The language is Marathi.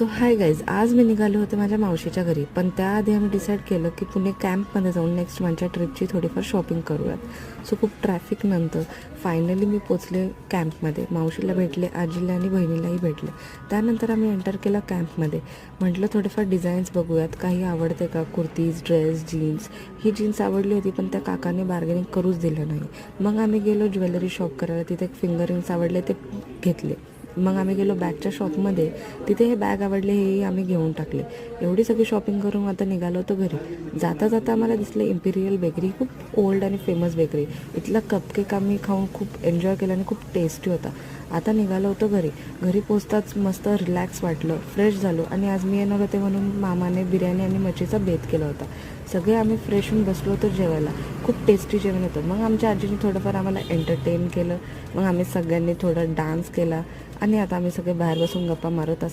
सो हाय गाईज, आज मी निघाले होते माझ्या मावशीच्या घरी, पण त्याआधी आम्ही डिसाईड केलं की पुणे कॅम्पमध्ये जाऊन नेक्स्ट मंथच्या ट्रिपची थोडीफार शॉपिंग करूयात. सो खूप ट्रॅफिक नंतर फायनली मी पोचले कॅम्पमध्ये. मावशीला भेटले, आजीला आणि बहिणीलाही भेटले. त्यानंतर आम्ही एंटर केला कॅम्पमध्ये. म्हटलं थोडेफार डिझाईन्स बघूयात, काही आवडते का, कुर्तीज, ड्रेस, जीन्स. ही जीन्स आवडली होती पण त्या काकाने बार्गेनिंग करूच दिलं नाही. मग आम्ही गेलो ज्वेलरी शॉप करायला. तिथे एक फिंगर रिंग्स आवडले, ते घेतले. मग आम्ही गेलो बॅगच्या शॉपमध्ये. तिथे हे बॅग आवडले, हेही आम्ही घेऊन टाकले. एवढी सगळी शॉपिंग करून आता निघालो होतो घरी. जाता जाता आम्हाला दिसलं इम्पिरियल बेकरी. खूप ओल्ड आणि फेमस बेकरी. इथला कपकेक आम्ही खाऊन खूप एन्जॉय केला आणि खूप टेस्टी होता. आता निघालो होतो घरी पोचताच मस्त रिलॅक्स वाटलं, फ्रेश झालो. आणि आज मी येणार होते म्हणून मामाने बिर्याणी आणि मच्छीचा बेत केला होता. सगळे आम्ही फ्रेश होऊन बसलो होतो जेवायला. खूप टेस्टी जेवण होतं. मग आमच्या आजीने थोडंफार आम्हाला एंटरटेन केलं. मग आम्ही सगळ्यांनी थोडा डान्स केला आणि आता आम्ही सगळे बाहेर बसून गप्पा मारत